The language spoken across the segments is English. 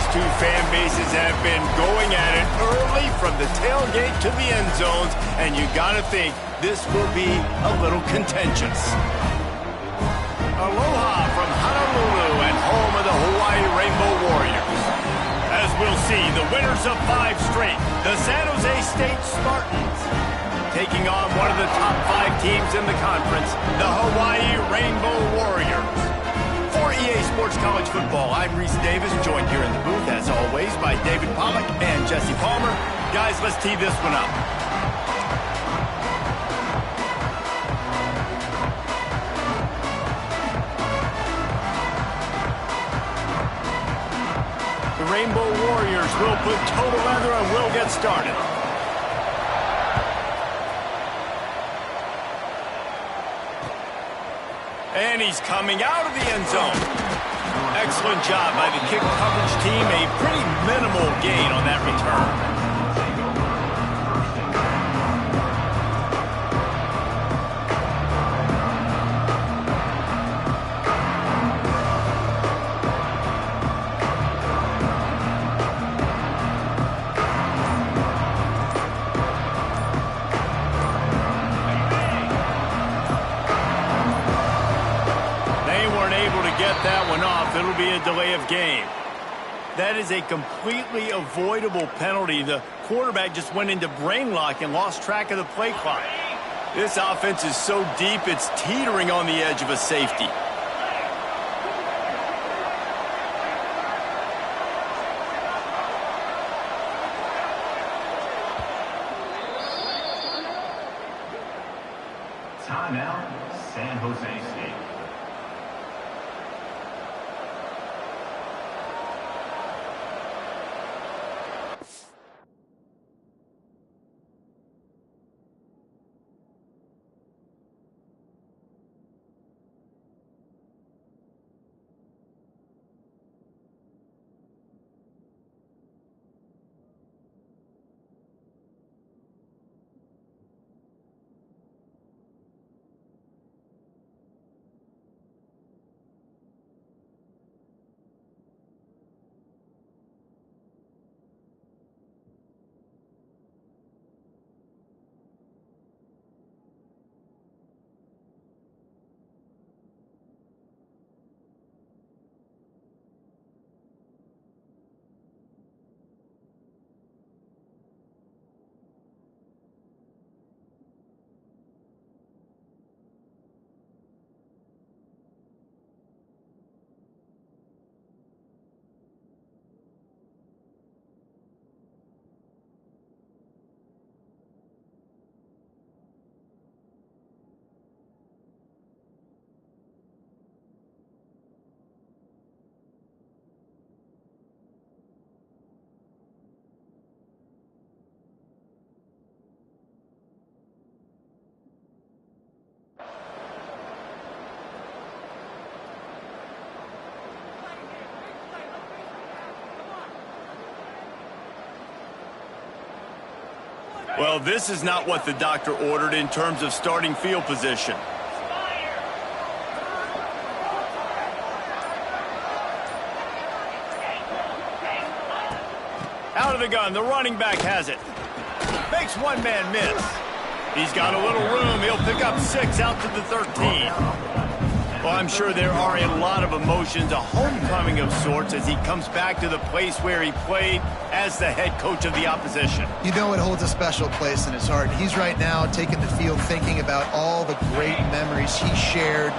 These two fan bases have been going at it early from the tailgate to the end zones, and you gotta think this will be a little contentious. Aloha from Honolulu and home of the Hawaii Rainbow Warriors. As we'll see, the winners of 5 straight, the San Jose State Spartans, taking on one of the top 5 teams in the conference, the Hawaii Rainbow Warriors. For EA Sports College Football, I'm Reese Davis, joined here in the booth, as always, by David Pollack and Jesse Palmer. Guys, let's tee this one up. The Rainbow Warriors will put total leather and will get started. And he's coming out of the end zone. Excellent job by the kick coverage team. A pretty minimal gain on that return. That one off, it'll be a delay of game. That is a completely avoidable penalty. The quarterback just went into brain lock and lost track of the play clock. This offense is so deep, it's teetering on the edge of a safety. Timeout, San Jose State. Well, this is not what the doctor ordered in terms of starting field position. Out of the gun, the running back has it. Makes one man miss. He's got a little room. He'll pick up 6 out to the 13. Well, I'm sure there are a lot of emotions, a homecoming of sorts, as he comes back to the place where he played as the head coach of the opposition. You know it holds a special place in his heart. He's right now taking the field thinking about all the great memories he shared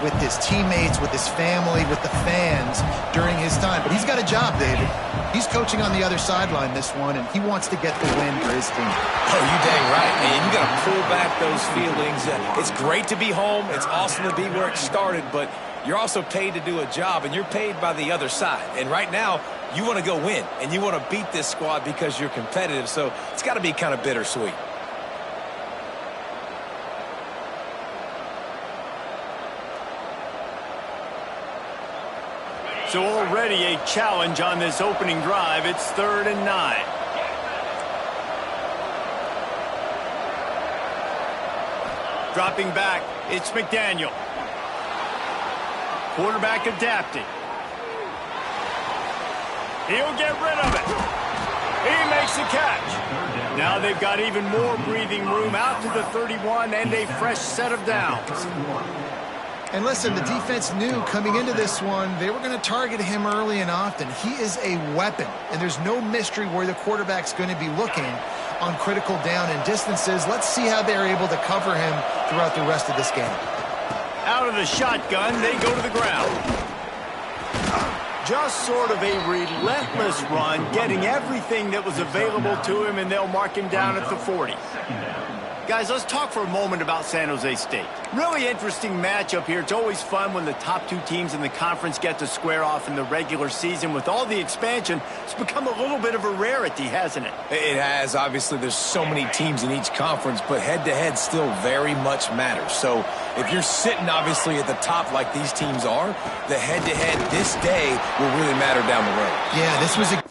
with his teammates, with his family, with the fans during his time. But he's got a job, David. He's coaching on the other sideline this one, and he wants to get the win for his team. Oh, you dang right, man. You got to pull back those feelings. It's great to be home. It's awesome to be where it started, but you're also paid to do a job, and you're paid by the other side. And right now, you want to go win, and you want to beat this squad because you're competitive, so it's got to be kind of bittersweet. So already a challenge on this opening drive. It's 3rd and 9. Dropping back, it's McDaniel. Quarterback adapting. He'll get rid of it. He makes the catch. Now they've got even more breathing room out to the 31 and a fresh set of downs. And listen, the defense knew coming into this one, they were going to target him early and often. He is a weapon, and there's no mystery where the quarterback's going to be looking on critical down and distances. Let's see how they're able to cover him throughout the rest of this game. Out of the shotgun, they go to the ground. Just sort of a relentless run, getting everything that was available to him, and they'll mark him down at the 40. Guys, let's talk for a moment about San Jose State. Really interesting matchup here. It's always fun when the top two teams in the conference get to square off in the regular season. With all the expansion, it's become a little bit of a rarity, hasn't it? It has. Obviously, there's so many teams in each conference, but head-to-head still very much matters. So if you're sitting, obviously, at the top like these teams are, the head-to-head this day will really matter down the road. Yeah, this was a...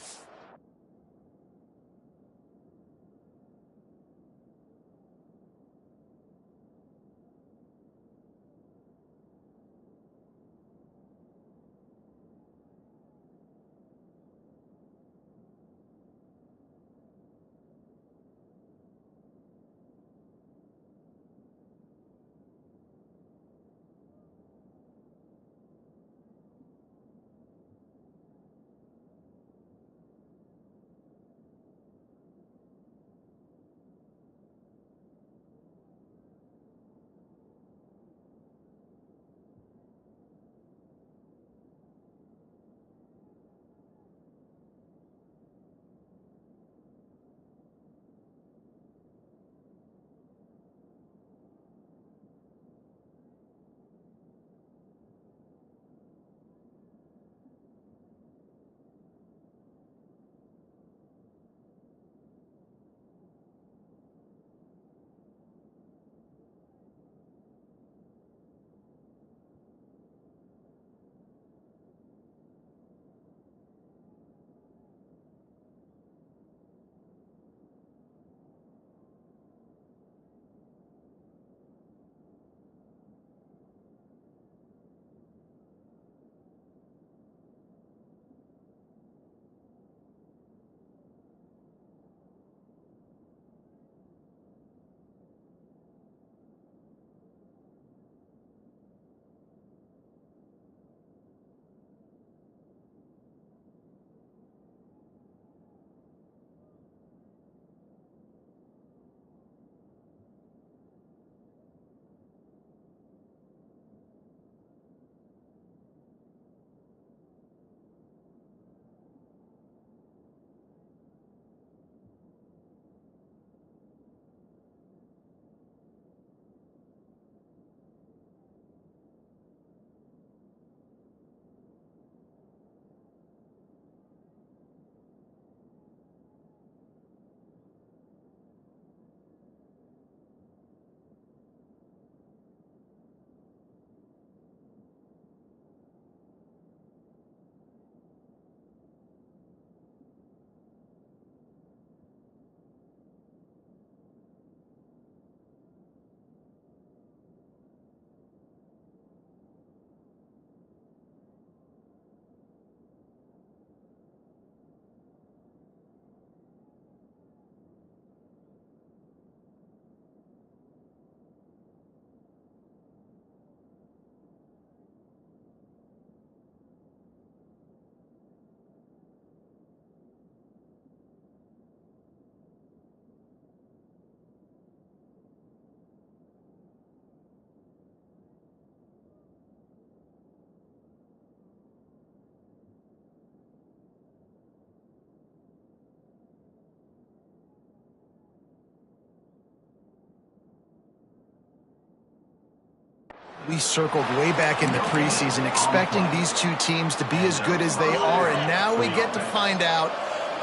We circled way back in the preseason expecting these two teams to be as good as they are, and now we get to find out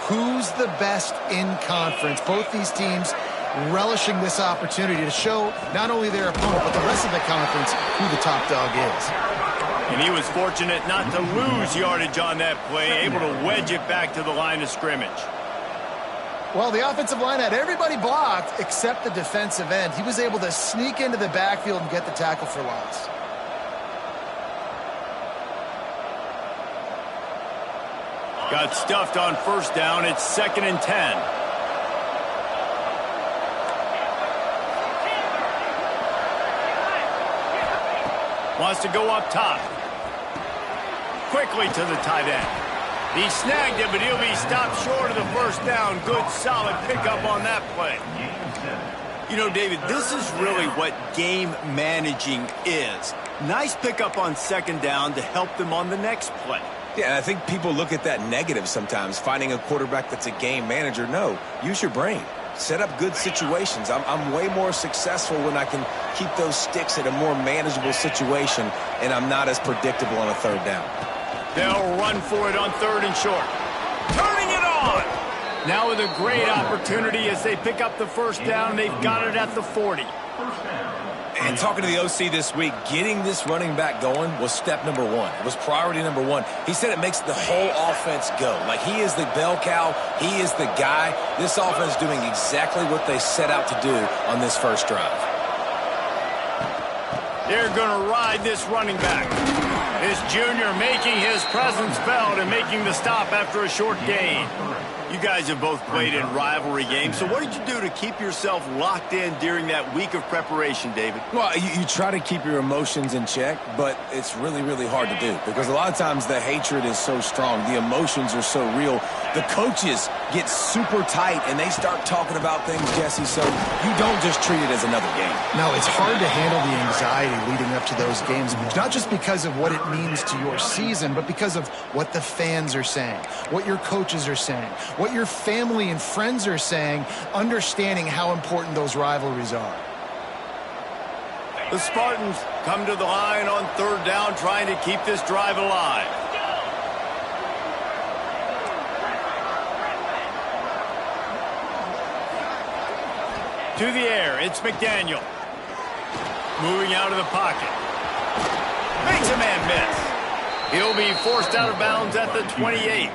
who's the best in conference. Both these teams relishing this opportunity to show not only their opponent, but the rest of the conference who the top dog is. And he was fortunate not to lose yardage on that play, able to wedge it back to the line of scrimmage. Well, the offensive line had everybody blocked except the defensive end. He was able to sneak into the backfield and get the tackle for loss. Got stuffed on first down. It's 2nd and 10. Wants to go up top. Quickly to the tight end. He snagged it, but he'll be stopped short of the first down. Good, solid pickup on that play. You know, David, this is really what game managing is. Nice pickup on 2nd down to help them on the next play. Yeah, I think people look at that negative sometimes, finding a quarterback that's a game manager. No, use your brain. Set up good situations. I'm way more successful when I can keep those sticks at a more manageable situation, and I'm not as predictable on a 3rd down. They'll run for it on 3rd and short. Turning it on! Now with a great opportunity as they pick up the first down. They've got it at the 40. And talking to the OC this week, getting this running back going was step number 1. It was priority number 1. He said it makes the whole offense go. Like, he is the bell cow. He is the guy. This offense doing exactly what they set out to do on this first drive. They're going to ride this running back. This junior making his presence felt and making the stop after a short gain. You guys have both played in rivalry games, so what did you do to keep yourself locked in during that week of preparation, David? Well, you try to keep your emotions in check, but it's really, really hard to do because a lot of times the hatred is so strong. The emotions are so real. The coaches get super tight, and they start talking about things, Jesse, so you don't just treat it as another game. No, it's hard to handle the anxiety leading up to those games, not just because of what it means to your season, but because of what the fans are saying, what your coaches are saying, what your family and friends are saying, understanding how important those rivalries are. The Spartans come to the line on 3rd down, trying to keep this drive alive. To the air, it's McDaniel. Moving out of the pocket. Makes a man miss. He'll be forced out of bounds at the 28.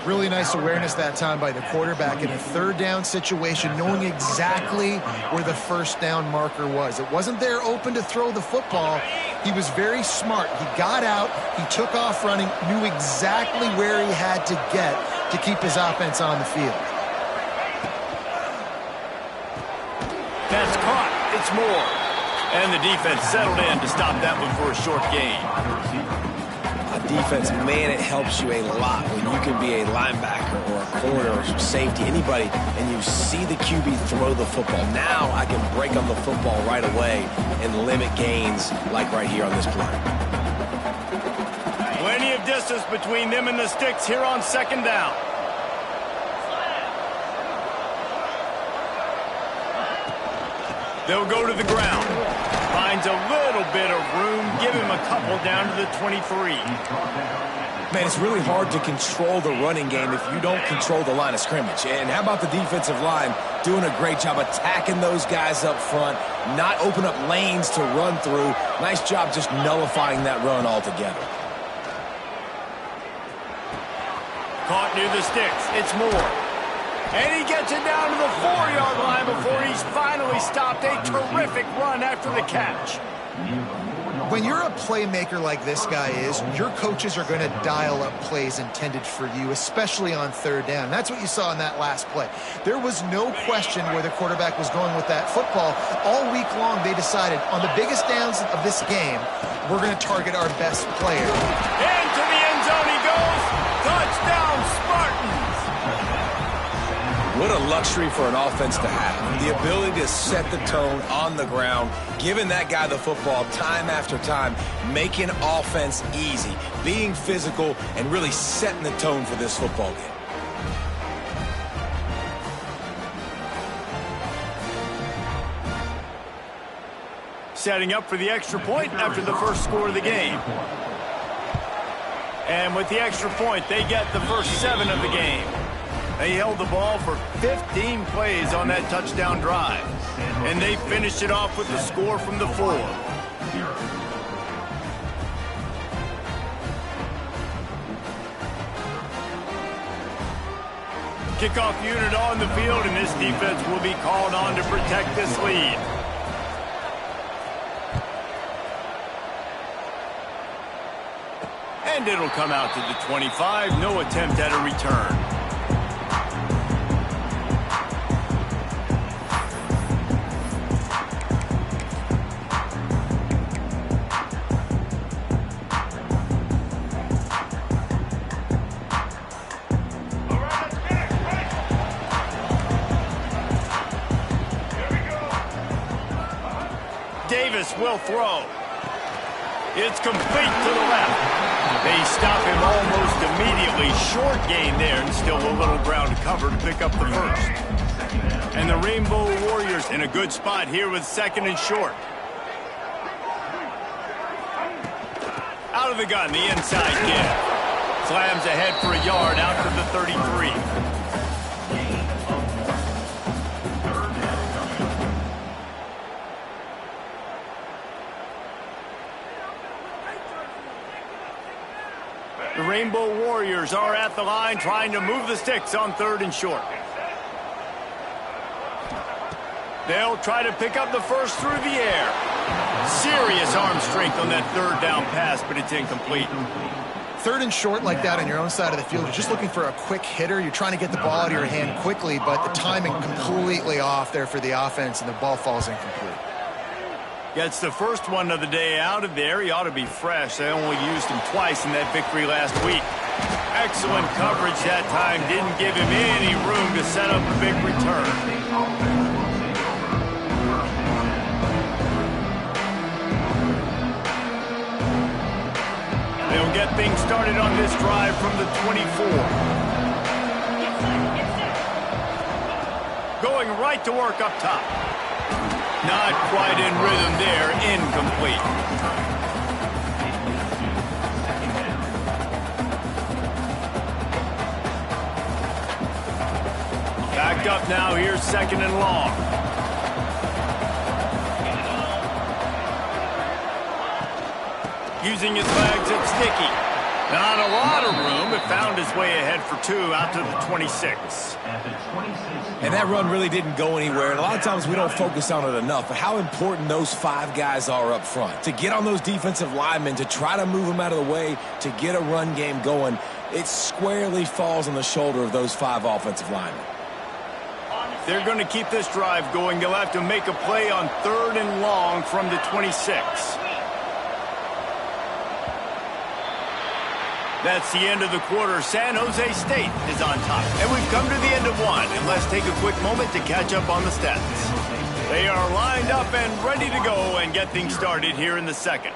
Really nice awareness that time by the quarterback in a 3rd down situation, knowing exactly where the first down marker was. It wasn't there open to throw the football. He was very smart. He got out, he took off running, knew exactly where he had to get to keep his offense on the field. That's caught. It's Moore. And the defense settled in to stop that one for a short gain. Defense, man, it helps you a lot when you can be a linebacker or a corner or safety, anybody, and you see the QB throw the football. Now I can break on the football right away and limit gains like right here on this play. Plenty of distance between them and the sticks here on 2nd down. They'll go to the ground. Finds a little bit of room. Give him a couple down to the 23. Man, it's really hard to control the running game if you don't control the line of scrimmage. And how about the defensive line doing a great job attacking those guys up front, not open up lanes to run through. Nice job just nullifying that run altogether. Caught near the sticks. It's Moore. And he gets it down to the 4-yard line before he's finally stopped. A terrific run after the catch. When you're a playmaker like this guy is, your coaches are going to dial up plays intended for you, especially on 3rd down. That's what you saw in that last play. There was no question where the quarterback was going with that football. All week long, they decided on the biggest downs of this game, we're going to target our best player. Into the end zone he goes. Touchdown, Spartans. What a luxury for an offense to have. The ability to set the tone on the ground, giving that guy the football time after time, making offense easy, being physical, and really setting the tone for this football game. Setting up for the extra point after the first score of the game. And with the extra point, they get the first 7 of the game. They held the ball for 15 plays on that touchdown drive. And they finished it off with the score from the 4. Kickoff unit on the field, and this defense will be called on to protect this lead. And it'll come out to the 25. No attempt at a return. Davis will throw. It's complete to the left. They stop him almost immediately. Short gain there, and still a little ground to cover to pick up the first. And the Rainbow Warriors in a good spot here with second and short. Out of the gun, the inside give. Slams ahead for a yard out to the 33. The Rainbow Warriors are at the line trying to move the sticks on third and short. They'll try to pick up the first through the air. Serious arm strength on that third down pass, but it's incomplete. Third and short like that on your own side of the field, you're just looking for a quick hitter. You're trying to get the ball out of your hand quickly, but the timing completely off there for the offense, and the ball falls incomplete. Gets the first one of the day out of there. He ought to be fresh. They only used him twice in that victory last week. Excellent coverage that time. Didn't give him any room to set up a big return. They'll get things started on this drive from the 24. Going right to work up top. Not quite in rhythm there. Incomplete. Backed up now. Here's second and long. Using his legs, it's sticky. Not a lot of room. It found his way ahead for two out to the 26. And that run really didn't go anywhere. And a lot of times we don't focus on it enough, but how important those five guys are up front. To get on those defensive linemen, to try to move them out of the way, to get a run game going, it squarely falls on the shoulder of those five offensive linemen. They're going to keep this drive going. They'll have to make a play on third and long from the 26. That's the end of the quarter. San Jose State is on top. And we've come to the end of one. And let's take a quick moment to catch up on the stats. They are lined up and ready to go and get things started here in the second.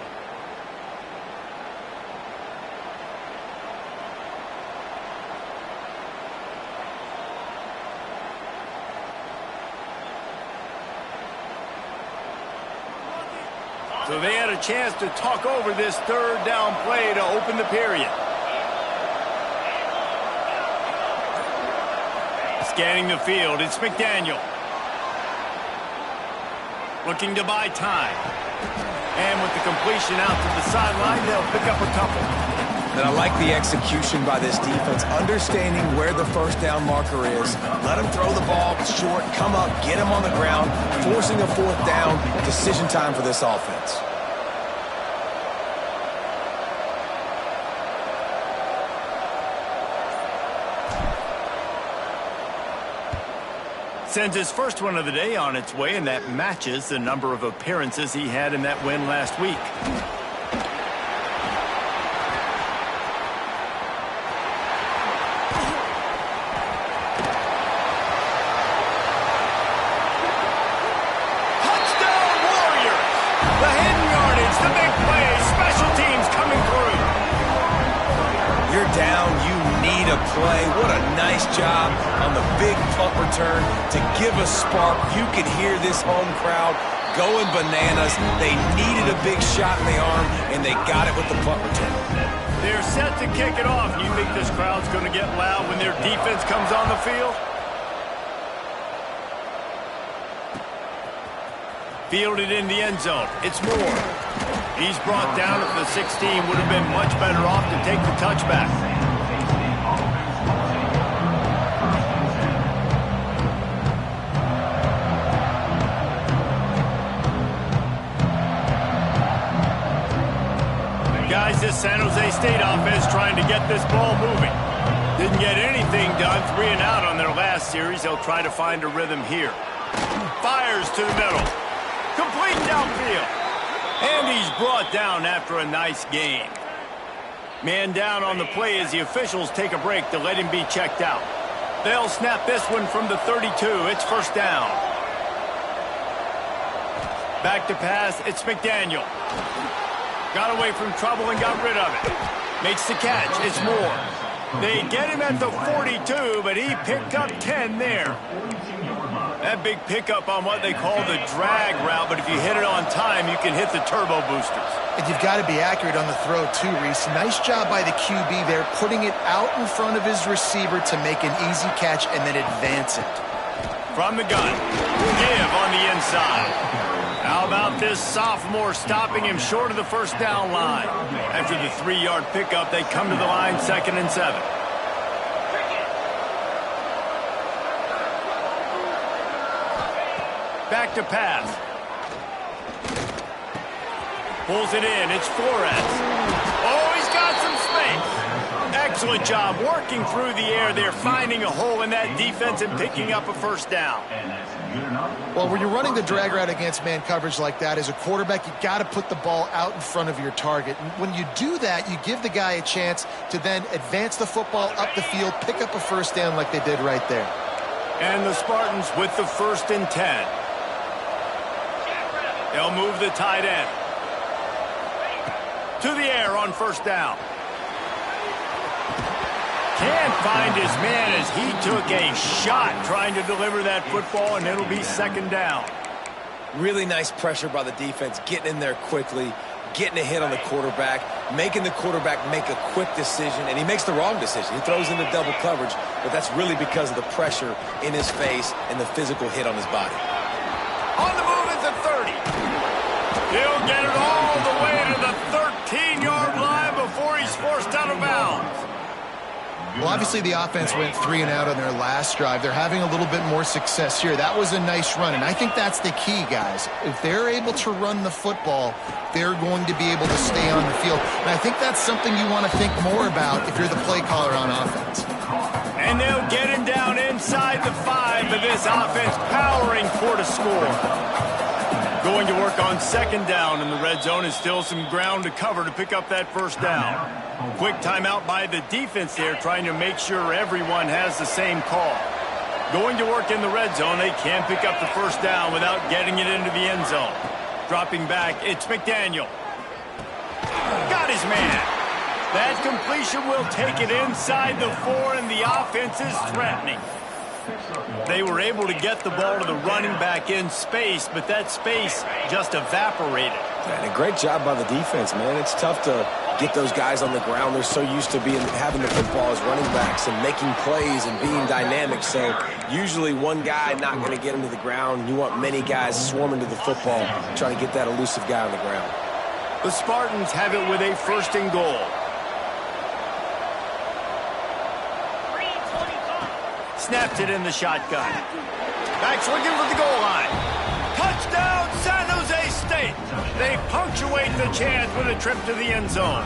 So they had a chance to talk over this third down play to open the period. Scanning the field, it's McDaniel. Looking to buy time. And with the completion out to the sideline, they'll pick up a couple. And I like the execution by this defense, understanding where the first down marker is. Let him throw the ball short, come up, get him on the ground, forcing a fourth down. Decision time for this offense. Sends his first one of the day on its way, and that matches the number of appearances he had in that win last week. Touchdown Warriors! The hidden yardage, the big play, special teams coming through. You're down, you need a play. What a nice job on the big punt return to give a spark. You could hear this home crowd going bananas. They needed a big shot in the arm, and they got it with the punt return. They're set to kick it off. You think this crowd's going to get loud when their defense comes on the field? Fielded in the end zone. It's Moore. He's brought down at the 16. Would have been much better off to take the touchback. Guys, this San Jose State offense trying to get this ball moving. Didn't get anything done, 3 and out on their last series. They'll try to find a rhythm here. Fires to the middle. Complete downfield. And he's brought down after a nice gain. Man down on the play as the officials take a break to let him be checked out. They'll snap this one from the 32. It's first down. Back to pass. It's McDaniel. Got away from trouble and got rid of it. Makes the catch. It's Moore. They get him at the 42, but he picked up 10 there. That big pickup on what they call the drag route, but if you hit it on time, you can hit the turbo boosters. And you've got to be accurate on the throw, too, Reese. Nice job by the QB there, putting it out in front of his receiver to make an easy catch and then advance it. From the gun, give on the inside. How about this sophomore stopping him short of the first down line? After the 3-yard pickup, they come to the line 2nd and 7. Back to pass. Pulls it in. It's Flores. Oh, he's got some space. Excellent job working through the air there, finding a hole in that defense and picking up a first down. Well, when you're running the drag route against man coverage like that, as a quarterback, you got to put the ball out in front of your target. And when you do that, you give the guy a chance to then advance the football up the field, pick up a first down like they did right there. And the Spartans with the 1st and 10. They'll move the tight end. To the air on first down. Can't find his man as he took a shot trying to deliver that football, and it'll be 2nd down. Really nice pressure by the defense, getting in there quickly, getting a hit on the quarterback, making the quarterback make a quick decision, and he makes the wrong decision. He throws into double coverage, but that's really because of the pressure in his face and the physical hit on his body. On the move at the 30. He'll get it all the way to the 13-yard line before he's forced out of bounds. Well, obviously the offense went 3 and out on their last drive. They're having a little bit more success here. That was a nice run, and I think that's the key, guys. If they're able to run the football, they're going to be able to stay on the field. And I think that's something you want to think more about if you're the play caller on offense. And they'll get him down inside the 5, but this offense powering for the score. Going to work on 2nd down in the red zone, and still some ground to cover to pick up that first down. Quick timeout by the defense there, trying to make sure everyone has the same call. Going to work in the red zone, they can't pick up the first down without getting it into the end zone. Dropping back, it's McDaniel. Got his man. That completion will take it inside the 4, and the offense is threatening. They were able to get the ball to the running back in space, but that space just evaporated. And a great job by the defense, man. It's tough to get those guys on the ground. They're so used to having the football as running backs and making plays and being dynamic. So usually one guy not going to get him to the ground. You want many guys swarming to the football, trying to get that elusive guy on the ground. The Spartans have it with a 1st and goal. Snaps it in the shotgun. Backs looking for the goal line. Touchdown, San Jose State. They punctuate the chance with a trip to the end zone.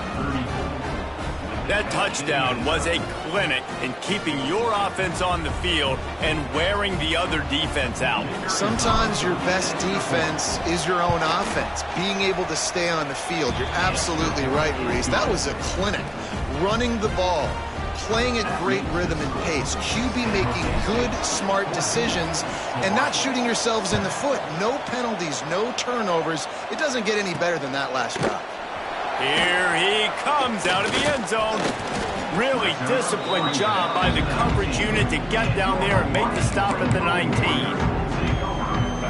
That touchdown was a clinic in keeping your offense on the field and wearing the other defense out. Sometimes your best defense is your own offense, being able to stay on the field. You're absolutely right, Reese. That was a clinic. Running the ball, playing at great rhythm and pace, QB making good, smart decisions, and not shooting yourselves in the foot. No penalties, no turnovers. It doesn't get any better than that last drive. Here he comes out of the end zone. Really disciplined job by the coverage unit to get down there and make the stop at the 19.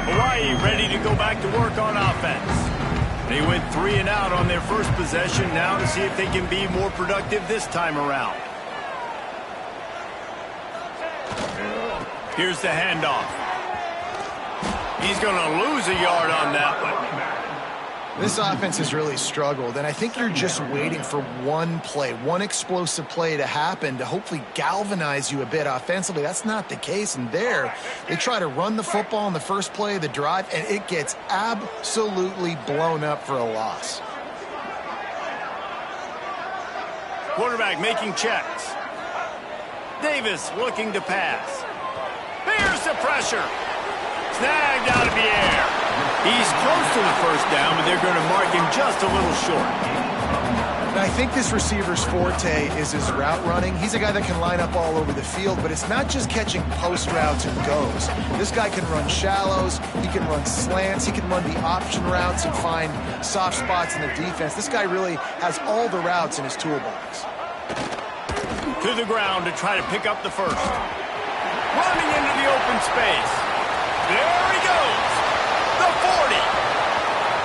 Hawaii ready to go back to work on offense. They went 3 and out on their first possession, now to see if they can be more productive this time around. Here's the handoff. He's going to lose a yard on that one. This offense has really struggled, and I think you're just waiting for one play, one explosive play to happen to hopefully galvanize you a bit offensively. That's not the case, and there they try to run the football in the first play of the drive, and it gets absolutely blown up for a loss. Quarterback making checks. Davis looking to pass. Here's the pressure. Snagged out of the air. He's close to the first down, but they're going to mark him just a little short. I think this receiver's forte is his route running. He's a guy that can line up all over the field, but it's not just catching post routes and goes. This guy can run shallows, he can run slants, he can run the option routes and find soft spots in the defense. This guy really has all the routes in his toolbox. To the ground to try to pick up the first. Running into the open space. There he goes. The 40.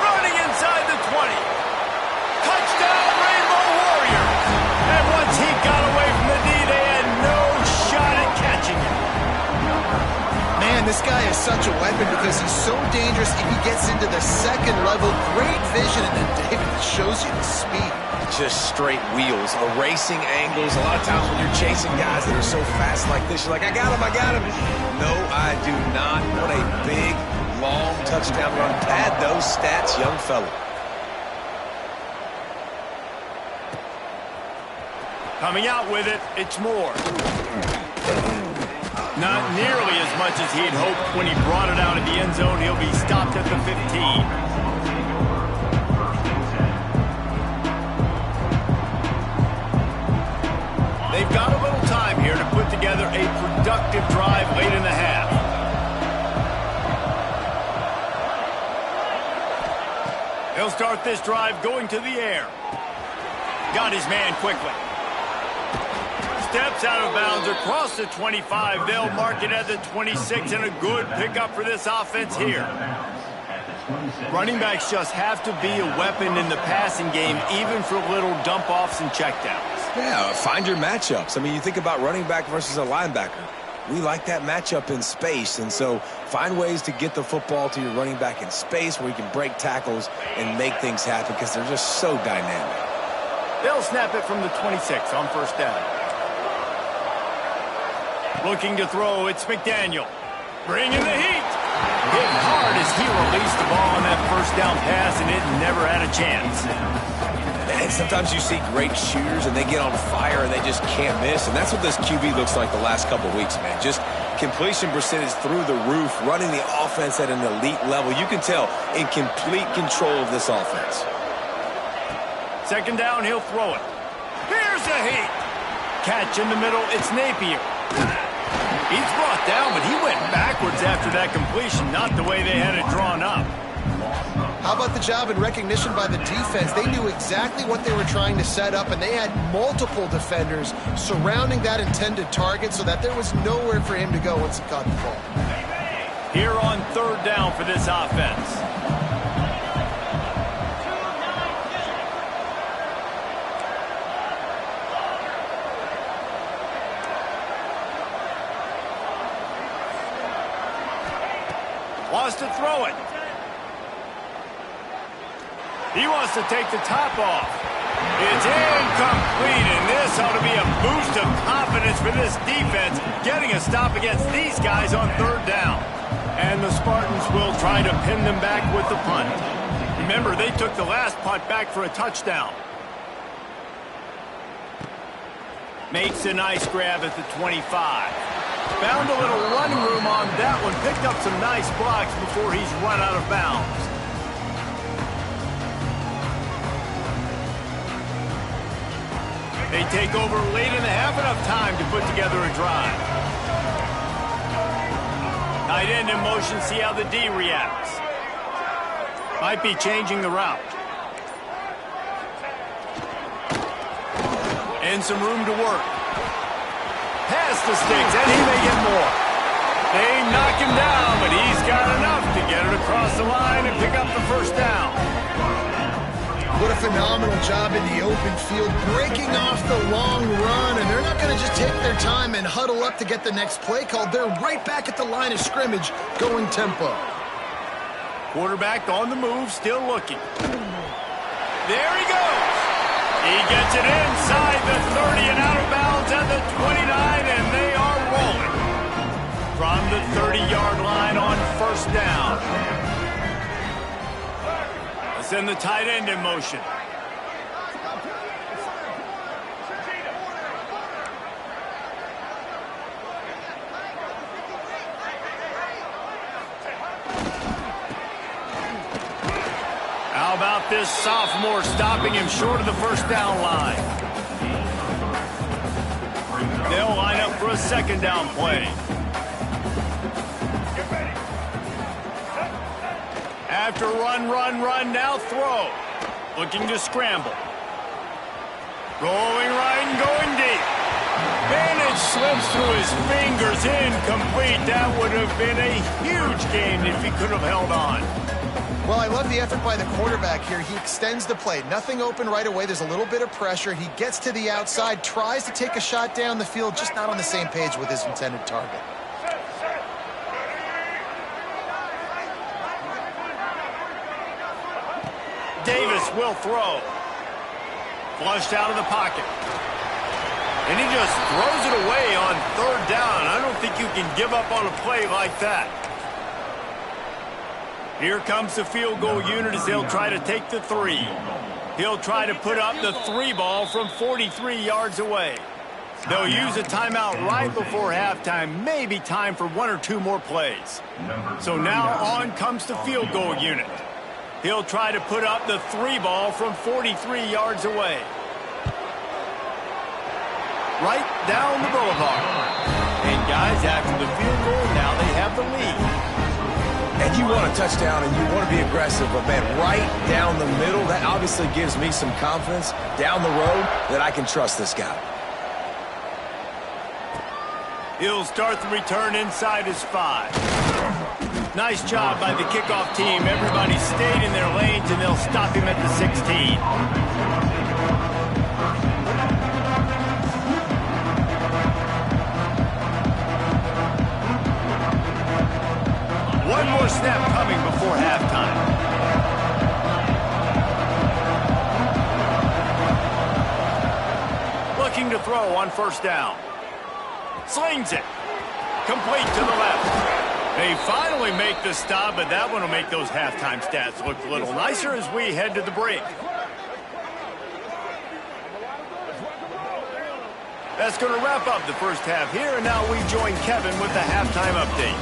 Running inside the 20. Touchdown, Rainbow Warriors. And once he got away from the D, they had no shot at catching him. Man, this guy is such a weapon because he's so dangerous if he gets into the second level. Great vision, and then David shows you the speed. Just straight wheels, erasing angles. A lot of times when you're chasing guys that are so fast like this, you're like, I got him, I got him. No, I do not. What a big, long touchdown run. Pad those stats, young fella. Coming out with it, it's Moore. Not nearly as much as he'd hoped when he brought it out of the end zone. He'll be stopped at the 15. They've got a little time here to put together a productive drive late in the half. He'll start this drive going to the air. Got his man quickly. Steps out of bounds across the 25. They'll mark it at the 26, and a good pickup for this offense here. Running backs just have to be a weapon in the passing game, even for little dump-offs and checkdowns. Yeah, find your matchups. I mean, you think about running back versus a linebacker. We like that matchup in space, and so find ways to get the football to your running back in space where you can break tackles and make things happen because they're just so dynamic. They'll snap it from the 26 on first down. Looking to throw, it's McDaniel. Bringing the heat. Hit hard as he released the ball on that first down pass, and it never had a chance. And sometimes you see great shooters, and they get on fire, and they just can't miss. And that's what this QB looks like the last couple of weeks, man. Just completion percentage through the roof, running the offense at an elite level. You can tell in complete control of this offense. Second down, he'll throw it. Here's the heat. Catch in the middle, it's Napier. He's brought down, but he went backwards after that completion, not the way they had it drawn up. How about the job and recognition by the defense? They knew exactly what they were trying to set up, and they had multiple defenders surrounding that intended target so that there was nowhere for him to go once he caught the ball. Here on third down for this offense. Wants to throw it. He wants to take the top off. It's incomplete, and this ought to be a boost of confidence for this defense, getting a stop against these guys on third down. And the Spartans will try to pin them back with the punt. Remember, they took the last punt back for a touchdown. Makes a nice grab at the 25. Found a little running room on that one. Picked up some nice blocks before he's run out of bounds. They take over late in the half, enough time to put together a drive. Tight end in motion, see how the D reacts. Might be changing the route. And some room to work. Past the sticks, and he may get more. They knock him down, but he's got enough to get it across the line and pick up the first down. What a phenomenal job in the open field, breaking off the long run, and they're not going to just take their time and huddle up to get the next play called. They're right back at the line of scrimmage, going tempo. Quarterback on the move, still looking. There he goes. He gets it inside the 30 and out of bounds at the 29, and they are rolling. From the 30-yard line on first down. Send the tight end in motion. How about this sophomore stopping him short of the first down line? They'll line up for a second down play. After run, now throw. Looking to scramble. Going right and going deep. And it slips through his fingers, incomplete. That would have been a huge gain if he could have held on. Well, I love the effort by the quarterback here. He extends the play. Nothing open right away. There's a little bit of pressure. He gets to the outside, tries to take a shot down the field, just not on the same page with his intended target. Davis will throw. Flushed out of the pocket. And he just throws it away on third down. I don't think you can give up on a play like that. Here comes the field goal unit as they'll try to take the 3. He'll try to put up the 3 ball from 43 yards away. They'll use a timeout right before halftime, maybe time for 1 or 2 more plays. So now on comes the field goal unit. He'll try to put up the 3 ball from 43 yards away. Right down the boulevard. And guys, after the field goal, now they have the lead. And you want a touchdown and you want to be aggressive, but man, right down the middle, that obviously gives me some confidence down the road that I can trust this guy. He'll start the return inside his 5. Nice job by the kickoff team. Everybody stayed in their lanes, and they'll stop him at the 16. One more snap coming before halftime. Looking to throw on first down. Slings it. Complete to the left. They finally make the stop, but that one will make those halftime stats look a little nicer as we head to the break. That's going to wrap up the first half here, and now we join Kevin with the halftime update.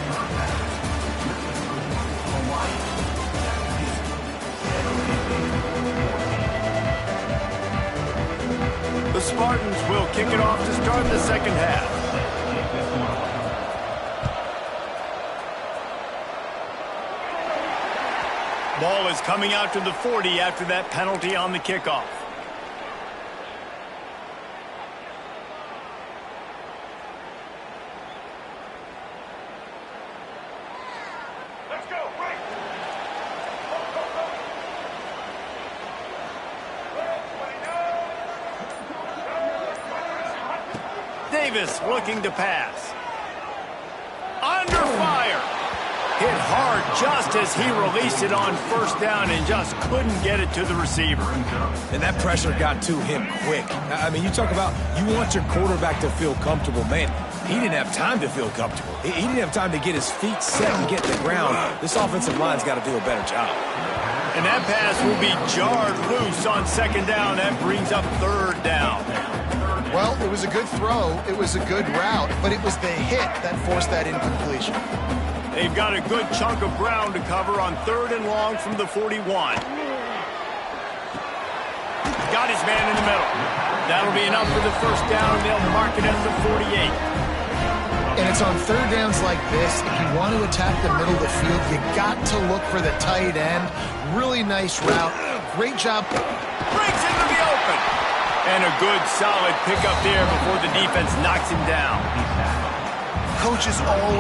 The Spartans will kick it off to start the second half. Ball is coming out to the 40 after that penalty on the kickoff. Let's go, right. Davis looking to pass. Under fire. Hit hard just as he released it on first down and just couldn't get it to the receiver. And that pressure got to him quick. I mean, you talk about you want your quarterback to feel comfortable. Man, he didn't have time to feel comfortable. He didn't have time to get his feet set and get to the ground. This offensive line's got to do a better job. And that pass will be jarred loose on second down. That brings up third down. Well, it was a good throw. It was a good route, but it was the hit that forced that incompletion. They've got a good chunk of ground to cover on third and long from the 41. Got his man in the middle. That'll be enough for the first down. They'll mark it at the 48. And it's on third downs like this, if you want to attack the middle of the field, you got to look for the tight end. Really nice route. Great job. Breaks into the open. And a good, solid pickup there before the defense knocks him down. Coaches all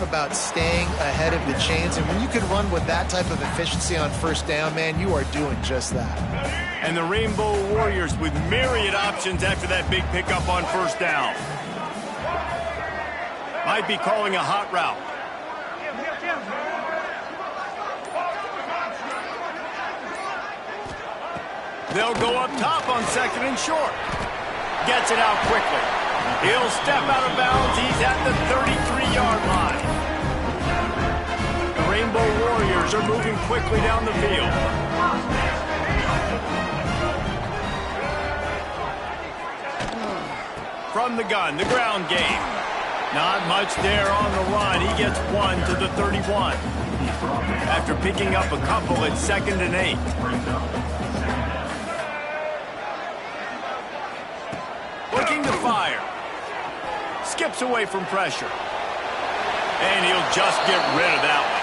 about staying ahead of the chains, and when you can run with that type of efficiency on first down, man, you are doing just that. And the Rainbow Warriors with myriad options after that big pickup on first down. Might be calling a hot route. They'll go up top on second and short. Gets it out quickly. He'll step out of bounds. He's at the 33-yard line. The Rainbow Warriors are moving quickly down the field. from the gun, the ground game. Not much there on the run. He gets 1 to the 31. After picking up a couple at 2nd and 8. Looking to fire. Skips away from pressure. And he'll just get rid of that one.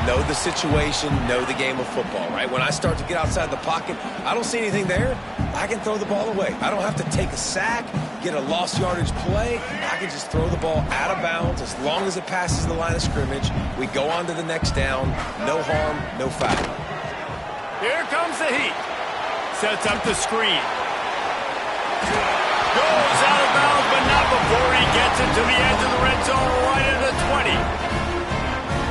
Know the situation, know the game of football, right? When I start to get outside the pocket, I don't see anything there, I can throw the ball away. I don't have to take a sack, get a lost yardage play. I can just throw the ball out of bounds as long as it passes the line of scrimmage. We go on to the next down. No harm, no foul. Here comes the heat. Sets up the screen. Goes out of bounds, but not before he gets it to the edge of the red zone right at the 20.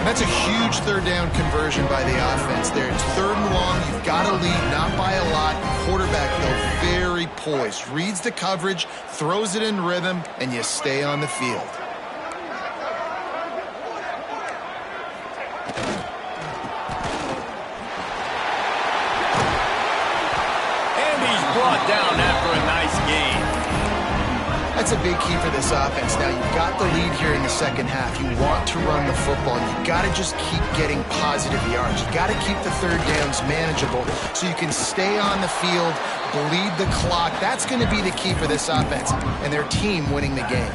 And that's a huge third down conversion by the offense there. It's 3rd and long. You've got to lead, not by a lot. Quarterback, though, very poised. Reads the coverage, throws it in rhythm, and you stay on the field. And he's brought down after a nice game. That's a big key for this offense. Now, you've got the lead here in the second half. You want to run the football. You've got to just keep getting positive yards. You've got to keep the third downs manageable so you can stay on the field, bleed the clock. That's going to be the key for this offense and their team winning the game.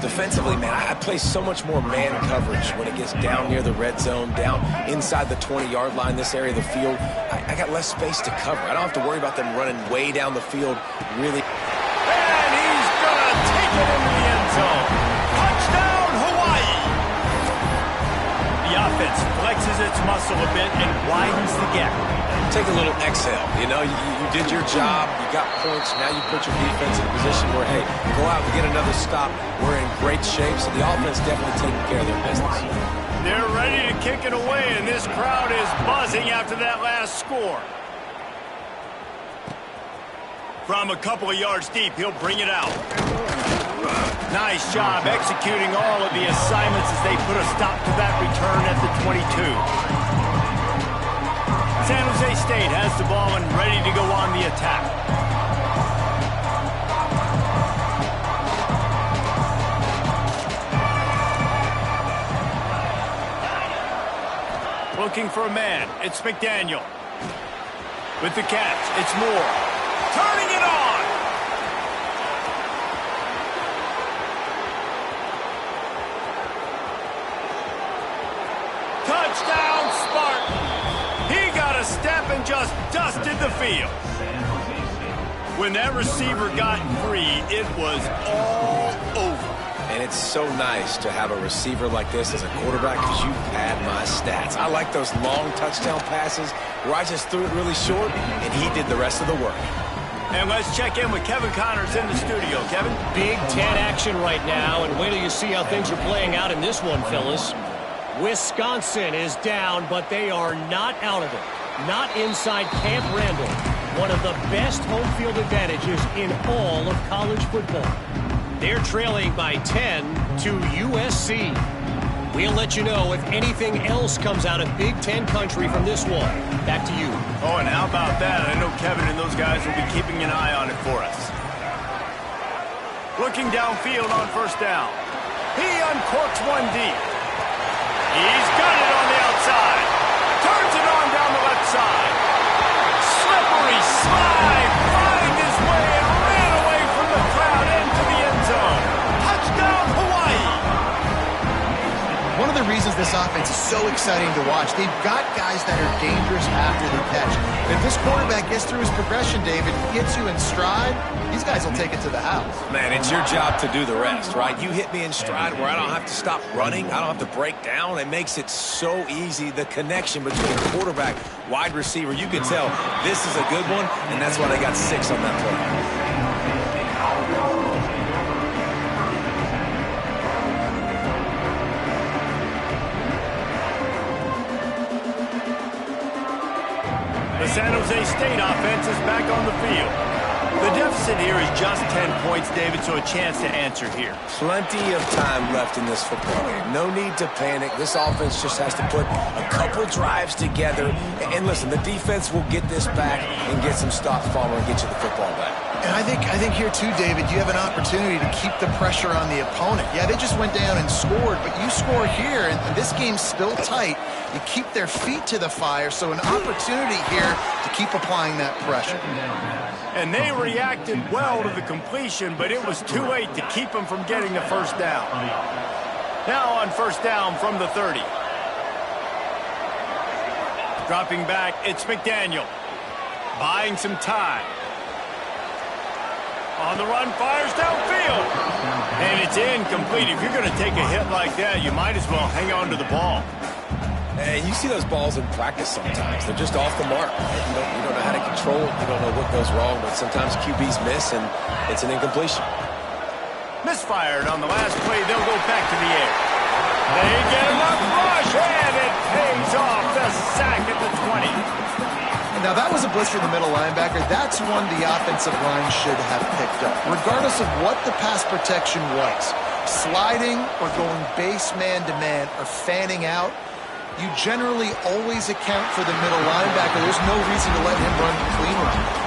Defensively, man, I play so much more man coverage when it gets down near the red zone, down inside the 20-yard line, this area of the field. I got less space to cover. I don't have to worry about them running way down the field, really. And he's going to take it into the end zone. Touchdown, Hawaii! The offense flexes its muscle a bit and widens the gap. Take a little exhale. You know, you did your job. You got points. Now you put your defense in a position where, hey, go out and get another stop. We're in great shape, so the offense definitely taking care of their business. They're ready to kick it away, and this crowd is buzzing after that last score. From a couple of yards deep, he'll bring it out. Nice job executing all of the assignments as they put a stop to that return at the 22. San Jose State has the ball and ready to go on the attack. Looking for a man. It's McDaniel. With the catch, it's Moore. Turning it on! Touchdown, Spartan! He got a step and just dusted the field. When that receiver got free, it was all over. And it's so nice to have a receiver like this as a quarterback because you pad my stats. I like those long touchdown passes where I just threw it really short and he did the rest of the work. And let's check in with Kevin Connors in the studio. Kevin? Big Ten action right now, and wait till you see how things are playing out in this one, fellas. Wisconsin is down, but they are not out of it. Not inside Camp Randall. One of the best home field advantages in all of college football. They're trailing by 10 to USC. We'll let you know if anything else comes out of Big Ten country from this one. Back to you. Oh, and how about that? I know Kevin and those guys will be keeping an eye on it for us. Looking downfield on first down. He uncorks one deep. He's got it on the outside. Turns it on down the left side. Slippery slide. Find his way and ran away from the crowd into the end zone. Touchdown, Hawaii. One of the reasons this offense is so exciting to watch, they've got guys that are dangerous after the catch. If this quarterback gets through his progression, David, gets you in stride, these guys will take it to the house. Man, it's your job to do the rest, right? You hit me in stride where I don't have to stop running. I don't have to break down. It makes it so easy, the connection between quarterback, wide receiver. You can tell this is a good one, and that's why they got 6 on that play. The San Jose State offense is back on the field. The deficit here is just 10 points, David, so a chance to answer here. Plenty of time left in this football game. No need to panic. This offense just has to put a couple drives together. And listen, the defense will get this back and get some stops following and get you the football back. And I think here too, David, you have an opportunity to keep the pressure on the opponent. Yeah, they just went down and scored, but you score here, and this game's still tight. You keep their feet to the fire, so an opportunity here to keep applying that pressure. And they reacted well to the completion, but it was too late to keep them from getting the first down. Now on first down from the 30. Dropping back, it's McDaniel. Buying some time. On the run, fires downfield. And it's incomplete. If you're going to take a hit like that, you might as well hang on to the ball. And you see those balls in practice sometimes. They're just off the mark. You don't know how to control it. You don't know what goes wrong, but sometimes QBs miss, and it's an incompletion. Misfired on the last play. They'll go back to the air. They get enough rush, and it pays off. The sack at the 20. Now, that was a blitz for the middle linebacker. That's one the offensive line should have picked up, regardless of what the pass protection was. Sliding or going base man-to-man or fanning out, you generally always account for the middle linebacker. There's no reason to let him run clean run.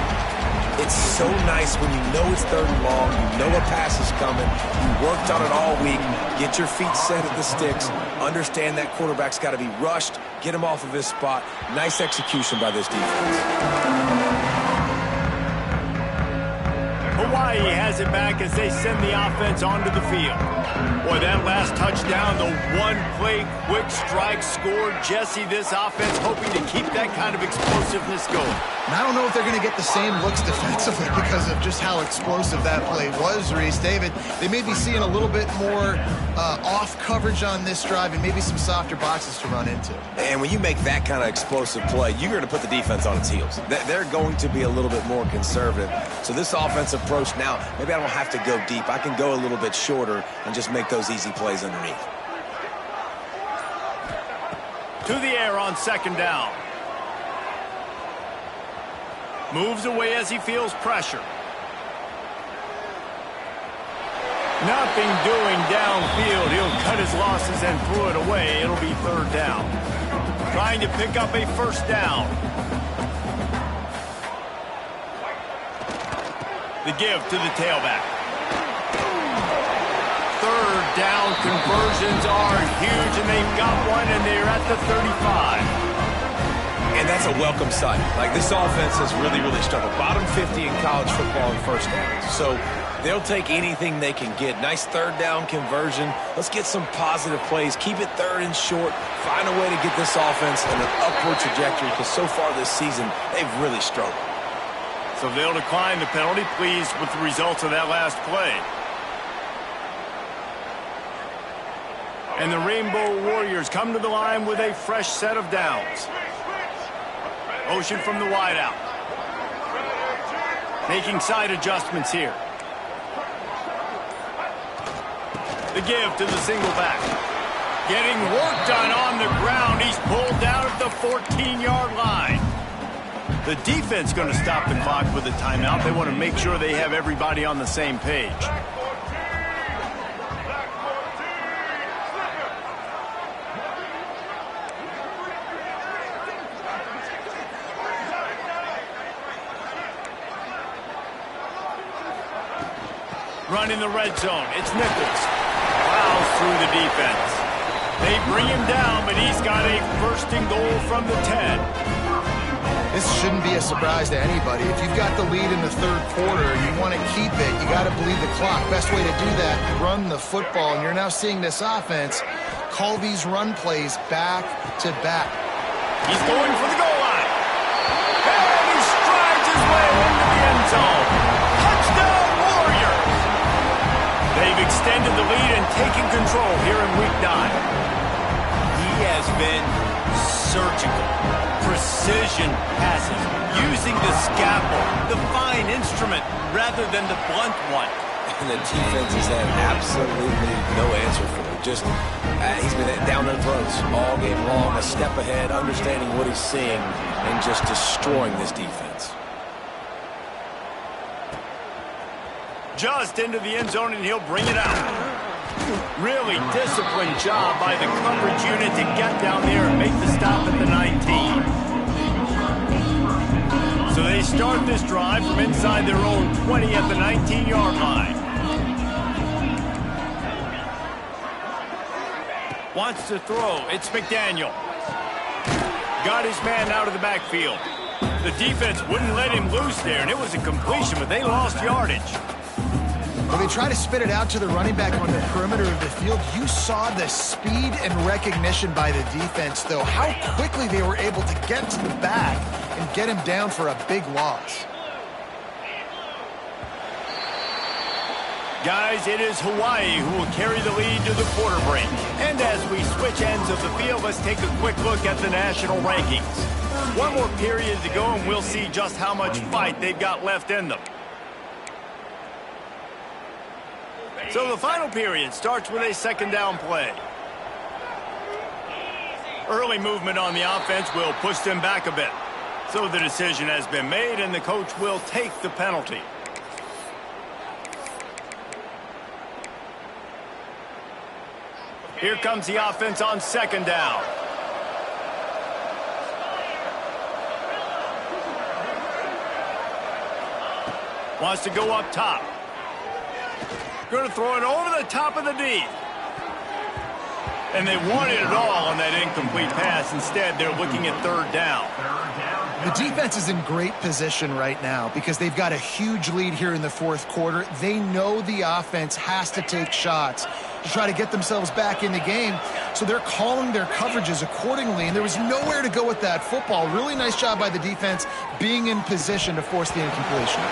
It's so nice when you know it's third and long, you know a pass is coming, you worked on it all week, get your feet set at the sticks, understand that quarterback's got to be rushed, get him off of his spot. Nice execution by this defense. Hawaii has it back as they send the offense onto the field. Boy, that last touchdown, the one-play quick strike scored. Jesse, this offense hoping to keep that kind of explosiveness going. And I don't know if they're going to get the same looks defensively because of just how explosive that play was, Reese. David, they may be seeing a little bit more off coverage on this drive and maybe some softer boxes to run into. And when you make that kind of explosive play, you're going to put the defense on its heels. They're going to be a little bit more conservative. So this offensive approach now, maybe I don't have to go deep. I can go a little bit shorter and just make those easy plays underneath. To the air on second down. Moves away as he feels pressure. Nothing doing downfield. He'll cut his losses and throw it away. It'll be third down. Trying to pick up a first down. The give to the tailback. Third down conversions are huge, and they've got one, and they're at the 35. And that's a welcome sight. Like, this offense has really, really struggled. Bottom 50 in college football in first downs. So they'll take anything they can get. Nice third down conversion. Let's get some positive plays. Keep it third and short. Find a way to get this offense in an upward trajectory, because so far this season, they've really struggled. So they'll decline the penalty, pleased with the results of that last play. And the Rainbow Warriors come to the line with a fresh set of downs. Motion from the wideout. Making side adjustments here. The give to the single back. Getting work done on the ground. He's pulled down at the 14-yard line. The defense going to stop the clock with a timeout. They want to make sure they have everybody on the same page. Running the red zone. It's Nichols. Plows through the defense. They bring him down, but he's got a first and goal from the 10. This shouldn't be a surprise to anybody. If you've got the lead in the third quarter, you want to keep it. You got to bleed the clock. Best way to do that, run the football. And you're now seeing this offense call these run plays back to back. He's going for the goal line. And he strides his way into the end zone. Touchdown, Warriors! They've extended the lead and taken control here in Week 9. He has been surgical. Precision passes, using the scalpel, the fine instrument, rather than the blunt one. And the defense has had absolutely no answer for him. Just, he's been down their throats all game long, a step ahead, understanding what he's seeing, and just destroying this defense. Just into the end zone, and he'll bring it out. Really disciplined job by the coverage unit to get down there and make the stop at the 19. So they start this drive from inside their own 20 at the 19-yard line. Wants to throw. It's McDaniel. Got his man out of the backfield. The defense wouldn't let him loose there, and it was a completion, but they lost yardage. Well, they try to spit it out to the running back on the perimeter of the field. You saw the speed and recognition by the defense, though, how quickly they were able to get to the back and get him down for a big loss. Guys, it is Hawaii who will carry the lead to the quarter break. And as we switch ends of the field, let's take a quick look at the national rankings. One more period to go, and we'll see just how much fight they've got left in them. So the final period starts with a second down play. Early movement on the offense will push them back a bit. So the decision has been made, and the coach will take the penalty. Here comes the offense on second down. Wants to go up top. Going to throw it over the top of the D. And they wanted it all on that incomplete pass. Instead, they're looking at third down. The defense is in great position right now because they've got a huge lead here in the fourth quarter. They know the offense has to take shots to try to get themselves back in the game. So they're calling their coverages accordingly, and there was nowhere to go with that football. Really nice job by the defense being in position to force the incompletion.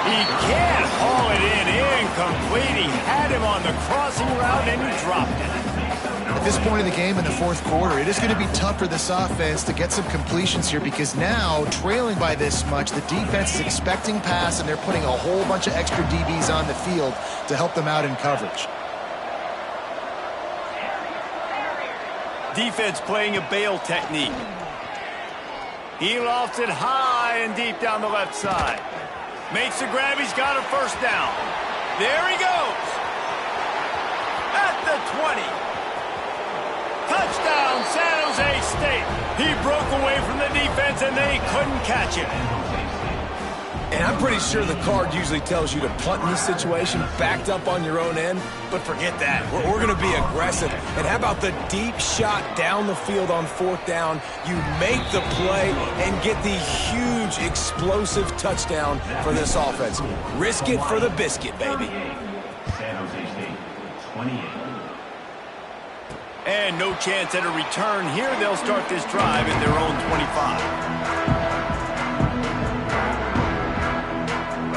He can't haul it in. Incomplete. He had him on the crossing route, and he dropped it. At this point in the game in the fourth quarter, it is going to be tough for this offense to get some completions here because now, trailing by this much, the defense is expecting pass, and they're putting a whole bunch of extra DBs on the field to help them out in coverage. Defense playing a bail technique. He lofts it high and deep down the left side. Makes the grab. He's got a first down. There he goes. At the 20. Touchdown, San Jose State. He broke away from the defense, and they couldn't catch him. And I'm pretty sure the card usually tells you to punt in this situation, backed up on your own end, but forget that. We're going to be aggressive. And how about the deep shot down the field on fourth down? You make the play and get the huge explosive touchdown for this offense. Risk it for the biscuit, baby. San Jose State, 28. And no chance at a return here. They'll start this drive at their own 25.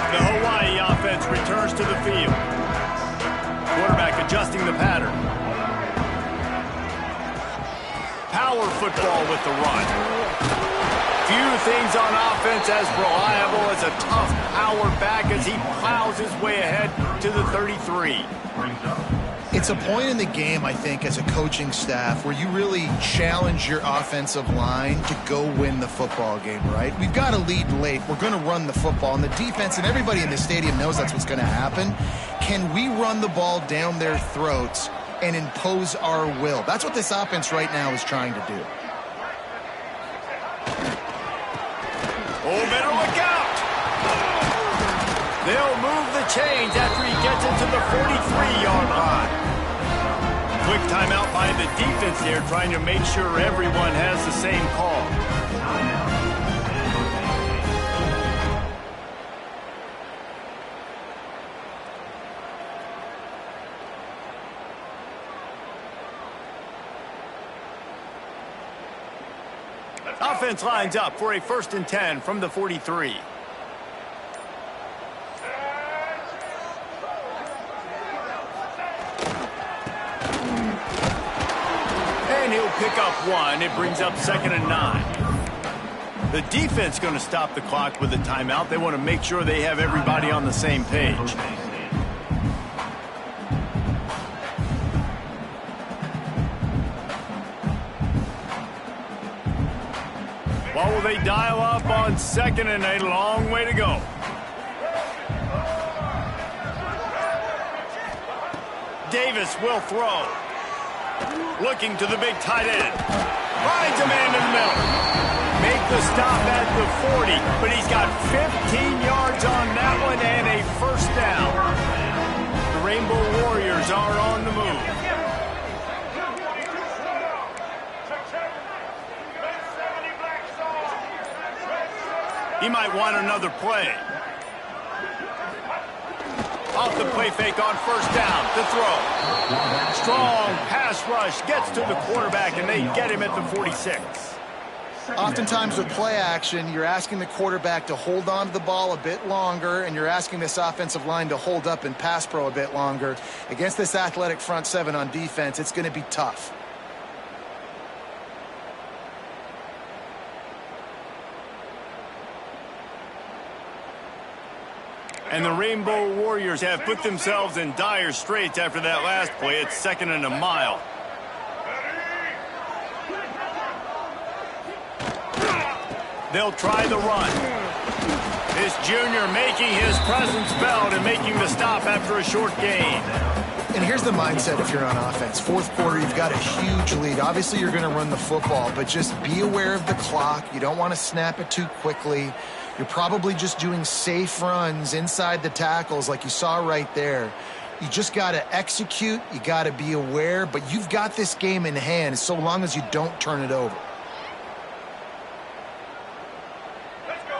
The Hawaii offense returns to the field. Quarterback adjusting the pattern. Power football with the run. Few things on offense as reliable as a tough power back as he plows his way ahead to the 33. It's a point in the game, I think, as a coaching staff where you really challenge your offensive line to go win the football game, right? We've got to lead late. We're going to run the football, and the defense and everybody in the stadium knows that's what's going to happen. Can we run the ball down their throats and impose our will? That's what this offense right now is trying to do. Oh, better look out! They'll move the chains after he gets it to the 43-yard line. Quick timeout by the defense there, trying to make sure everyone has the same call. Offense lines up for a 1st and 10 from the 43. And he'll pick up one. It brings up 2nd and 9. The defense going to stop the clock with a timeout. They want to make sure they have everybody on the same page. What will they dial up on 2nd and 8? A long way to go. Davis will throw. Looking to the big tight end. Finds a man in the middle. make the stop at the 40, but he's got 15 yards on that one and a first down. The Rainbow Warriors are on the move. He might want another play. Off the play fake on first down. The throw. Strong pass rush gets to the quarterback, and they get him at the 46. Oftentimes with play action, you're asking the quarterback to hold on to the ball a bit longer, and you're asking this offensive line to hold up in pass pro a bit longer. Against this athletic front seven on defense, it's going to be tough. And the Rainbow Warriors have put themselves in dire straits after that last play. It's 2nd and a mile. They'll try the run. This junior making his presence felt and making the stop after a short gain. And here's the mindset if you're on offense. Fourth quarter, you've got a huge lead. Obviously, you're going to run the football, but just be aware of the clock. You don't want to snap it too quickly. You're probably just doing safe runs inside the tackles like you saw right there. You just got to execute. You got to be aware, but you've got this game in hand so long as you don't turn it over.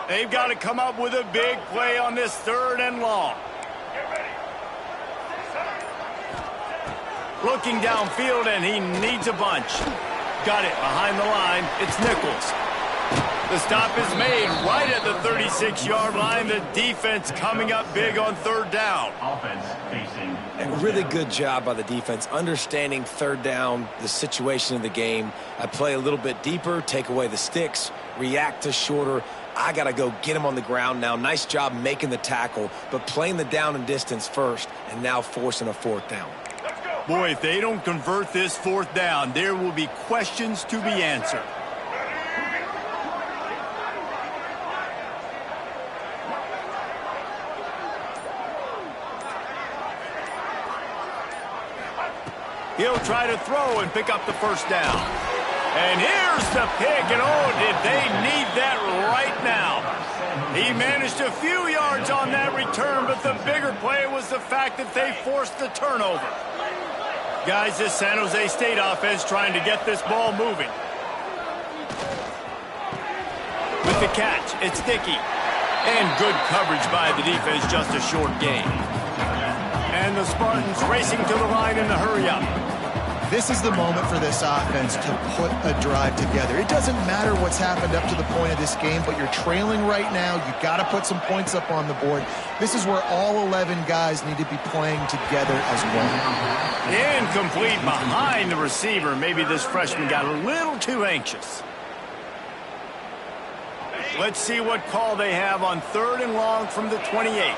They've got to come up with a big play on this 3rd and long. Looking downfield, and he needs a bunch. Got it behind the line. It's Nichols. The stop is made right at the 36-yard line. The defense coming up big on 3rd down. Offense facing. A really good job by the defense, understanding 3rd down, the situation of the game. I play a little bit deeper, take away the sticks, react to shorter. I got to go get him on the ground now. Nice job making the tackle, but playing the down and distance first, and now forcing a 4th down. Boy, if they don't convert this 4th down, there will be questions to be answered. He'll try to throw and pick up the first down. And here's the pick, and oh, did they need that right now. He managed a few yards on that return, but the bigger play was the fact that they forced the turnover. Guys, this San Jose State offense trying to get this ball moving. With the catch, it's Dickey. And good coverage by the defense, just a short gain. And the Spartans racing to the line in the hurry-up. This is the moment for this offense to put a drive together. It doesn't matter what's happened up to the point of this game, but you're trailing right now. You've got to put some points up on the board. This is where all 11 guys need to be playing together as one. Incomplete behind the receiver. Maybe this freshman got a little too anxious. Let's see what call they have on 3rd and long from the 28.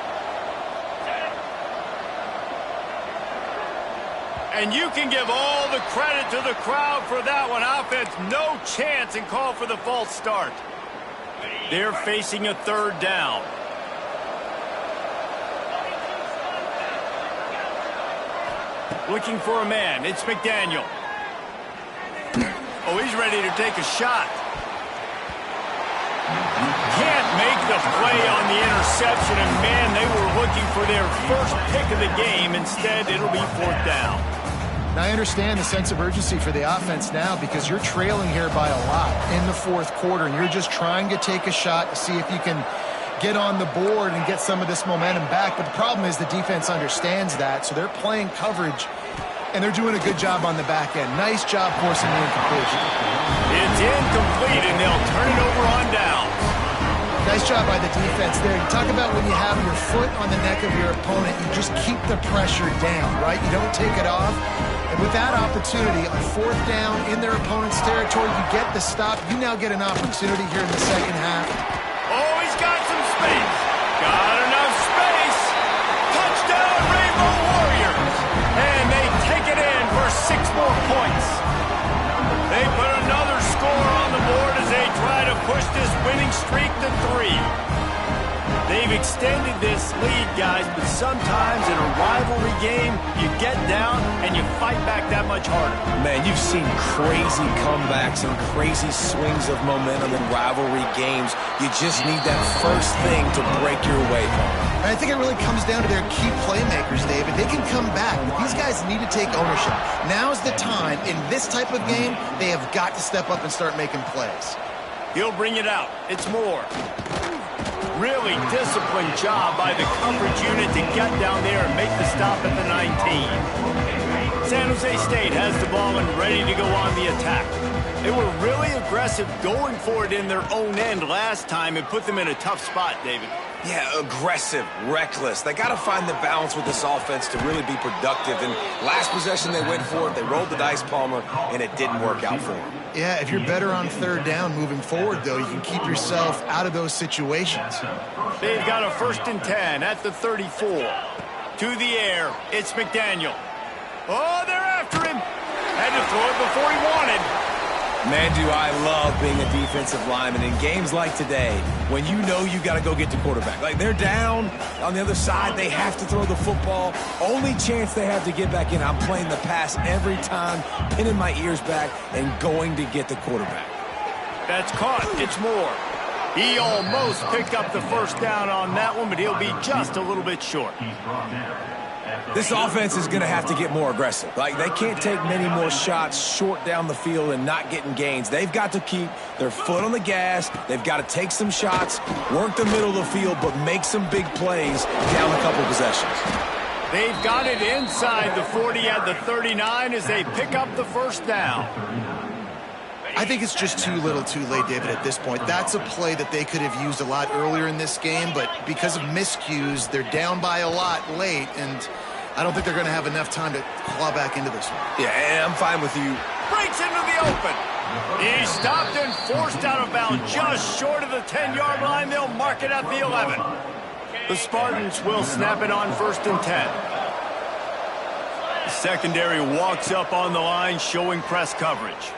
And you can give all the credit to the crowd for that one. Offense, no chance, and call for the false start. They're facing a 3rd down. Looking for a man. It's McDaniel. Oh, he's ready to take a shot. Can't make the play on the interception, and man, they were looking for their first pick of the game. Instead, it'll be 4th down. Now, I understand the sense of urgency for the offense now because you're trailing here by a lot in the 4th quarter, and you're just trying to take a shot to see if you can get on the board and get some of this momentum back. But the problem is the defense understands that, so they're playing coverage, and they're doing a good job on the back end. Nice job forcing the incompletion. It's incomplete, and they'll turn it over on downs. Nice job by the defense there. You talk about when you have your foot on the neck of your opponent, you just keep the pressure down, right? You don't take it off. And with that opportunity on 4th down in their opponent's territory, you get the stop. You now get an opportunity here in the second half. Oh, he's got some space. Got enough space. Touchdown, Rainbow Warriors. And they take it in for 6 more points. They put another score on the board as they try to push this winning streak to 3. They've extended this lead, guys, but sometimes in a rivalry game, you get down and you fight back that much harder. Man, you've seen crazy comebacks and crazy swings of momentum in rivalry games. You just need that first thing to break your way, Paul. I think it really comes down to their key playmakers, David. They can come back, but these guys need to take ownership. Now's the time. In this type of game, they have got to step up and start making plays. He'll bring it out. It's Moore. Really disciplined job by the coverage unit to get down there and make the stop at the 19. San Jose State has the ball and ready to go on the attack. They were really aggressive going for it in their own end last time and put them in a tough spot, David. Yeah, aggressive, reckless. They got to find the balance with this offense to really be productive. And last possession they went for it, they rolled the dice, Palmer, and it didn't work out for them. Yeah, if you're better on third down moving forward, though, you can keep yourself out of those situations. They've got a 1st and 10 at the 34. To the air, it's McDaniel. Oh, they're after him. Had to throw it before he wanted. Man, do I love being a defensive lineman in games like today when you know you got to go get the quarterback. Like, they're down on the other side. They have to throw the football. Only chance they have to get back in. I'm playing the pass every time, pinning my ears back and going to get the quarterback. That's caught. It's Moore. He almost picked up the first down on that one, but he'll be just a little bit short. This offense is going to have to get more aggressive. Like, they can't take many more shots short down the field and not getting gains. They've got to keep their foot on the gas. They've got to take some shots, work the middle of the field, but make some big plays down a couple possessions. They've got it inside the 40 at the 39 as they pick up the first down. I think it's just too little too late, David, at this point. That's a play that they could have used a lot earlier in this game, but because of miscues, they're down by a lot late, and I don't think they're going to have enough time to claw back into this one. Yeah, and I'm fine with you. Breaks into the open. He's stopped and forced out of bounds just short of the 10-yard line. They'll mark it at the 11. The Spartans will snap it on 1st and 10. The secondary walks up on the line, showing press coverage.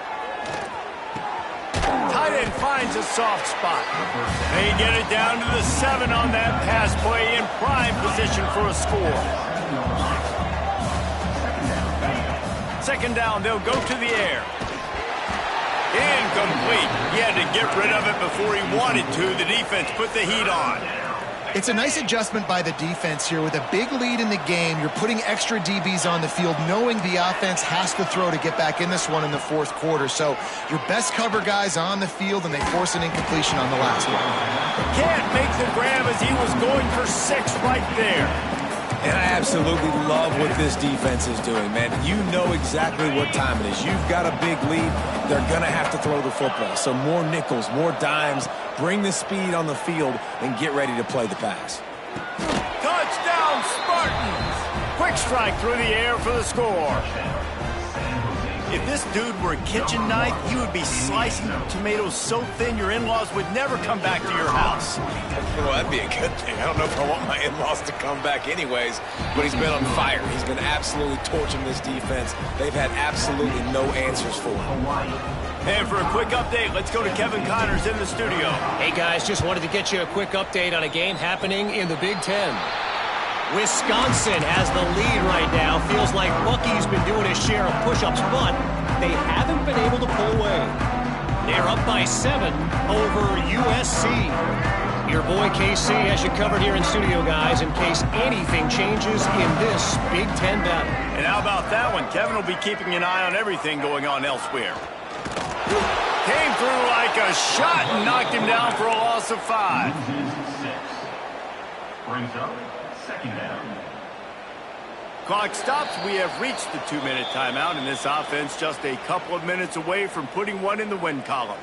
Tight end finds a soft spot. They get it down to the 7 on that pass play in prime position for a score. 2nd down, they'll go to the air. Incomplete. He had to get rid of it before he wanted to. The defense put the heat on. It's a nice adjustment by the defense here. With a big lead in the game, you're putting extra DBs on the field, knowing the offense has to throw to get back in this one in the 4th quarter. So your best cover guys on the field, and they force an incompletion on the last one. Can't make the grab as he was going for 6 right there. And I absolutely love what this defense is doing, man. You know exactly what time it is. You've got a big lead. They're going to have to throw the football. So more nickels, more dimes, bring the speed on the field, and get ready to play the pass. Touchdown, Spartans! Quick strike through the air for the score. If this dude were a kitchen knife, he would be slicing tomatoes so thin your in-laws would never come back to your house. Well, that'd be a good thing. I don't know if I want my in-laws to come back anyways, but he's been on fire. He's been absolutely torching this defense. They've had absolutely no answers for him. And for a quick update, let's go to Kevin Connors in the studio. Hey, guys, just wanted to get you a quick update on a game happening in the Big Ten. Wisconsin has the lead right now. Feels like Bucky's been doing his share of push-ups, but they haven't been able to pull away. They're up by 7 over USC. Your boy KC has you covered here in studio, guys, in case anything changes in this Big Ten battle. And how about that one? Kevin will be keeping an eye on everything going on elsewhere. Came through like a shot and knocked him down for a loss of 5. Brings up 2nd down. Clock stops. We have reached the 2-minute timeout, and this offense just a couple of minutes away from putting one in the win column.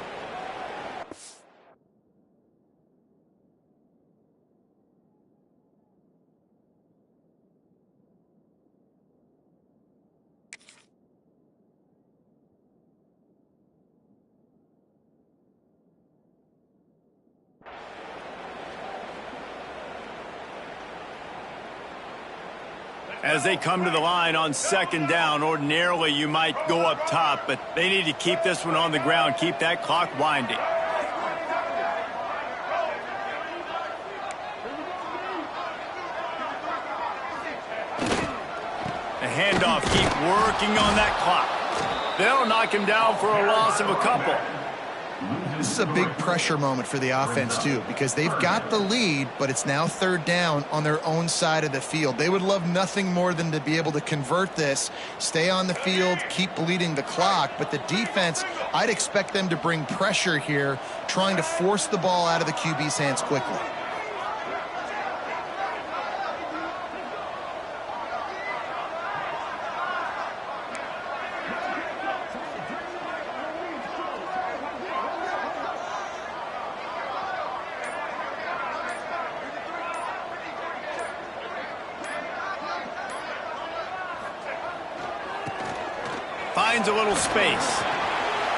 As they come to the line on 2nd down, ordinarily you might go up top, but they need to keep this one on the ground, keep that clock winding. handoff. Keep working on that clock. They'll knock him down for a loss of a couple. This is a big pressure moment for the offense, too, because they've got the lead, but it's now third down on their own side of the field. They would love nothing more than to be able to convert this, stay on the field, keep bleeding the clock. But the defense, I'd expect them to bring pressure here, trying to force the ball out of the QB's hands quickly. Finds a little space.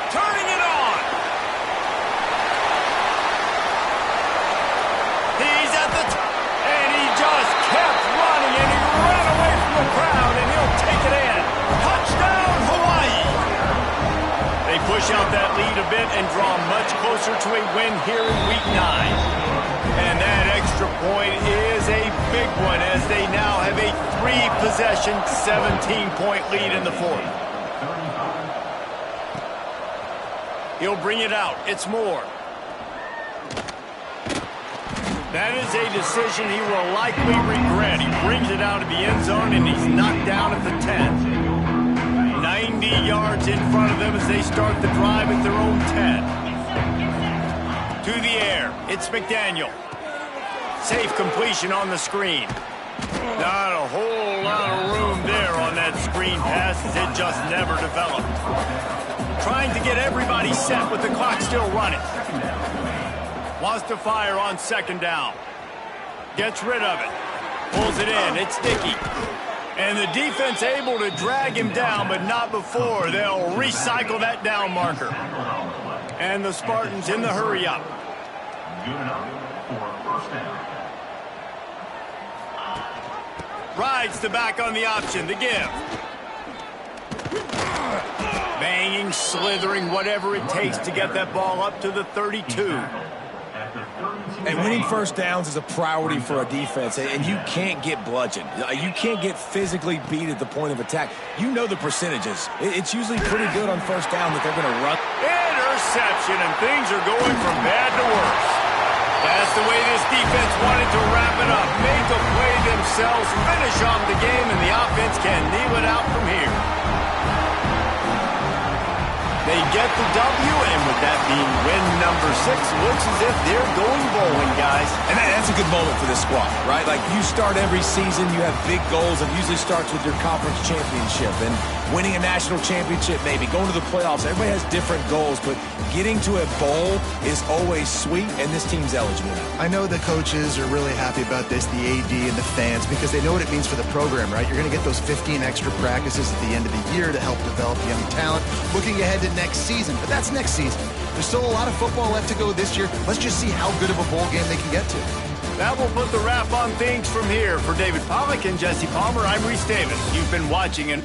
Turning it on. He's at the top. And he just kept running, and he ran away from the crowd, and he'll take it in. Touchdown, Hawaii. They push out that lead a bit and draw much closer to a win here in Week 9. And that extra point is a big one, as they now have a 3-possession, 17-point lead in the fourth. He'll bring it out. It's Moore. That is a decision he will likely regret. He brings it out of the end zone, and he's knocked down at the 10. 90 yards in front of them as they start the drive at their own 10. To the air. It's McDaniel. Safe completion on the screen. Not a whole lot of room there on that screen pass, as it just never developed. Trying to get everybody set with the clock still running. Wants to fire on second down. Gets rid of it. Pulls it in. It's Dickey. And the defense able to drag him down, but not before. They'll recycle that down marker. And the Spartans in the hurry up. Good enough for first down. Rides the back on the option. The give. Banging, slithering, whatever it takes to get that ball up to the 32. And winning first downs is a priority for a defense, and you can't get bludgeoned. You can't get physically beat at the point of attack. You know the percentages. It's usually pretty good on first down that they're going to run. Interception, and things are going from bad to worse. That's the way this defense wanted to wrap it up. Make a play themselves, finish off the game, and the offense can kneel it out from here. They get the W, and with that being win number 6, looks as if they're going bowling, guys. And that's a good moment for this squad, right? Like, you start every season, you have big goals. It usually starts with your conference championship and winning a national championship, maybe going to the playoffs. Everybody has different goals, but getting to a bowl is always sweet, and this team's eligible. I know the coaches are really happy about this, the AD and the fans, because they know what it means for the program, right? You're going to get those 15 extra practices at the end of the year to help develop young talent. Looking ahead to next season, but that's next season. There's still a lot of football left to go this year. Let's just see how good of a bowl game they can get to. That will put the wrap on things from here. For David Pollack and Jesse Palmer, I'm Reese Davis. You've been watching an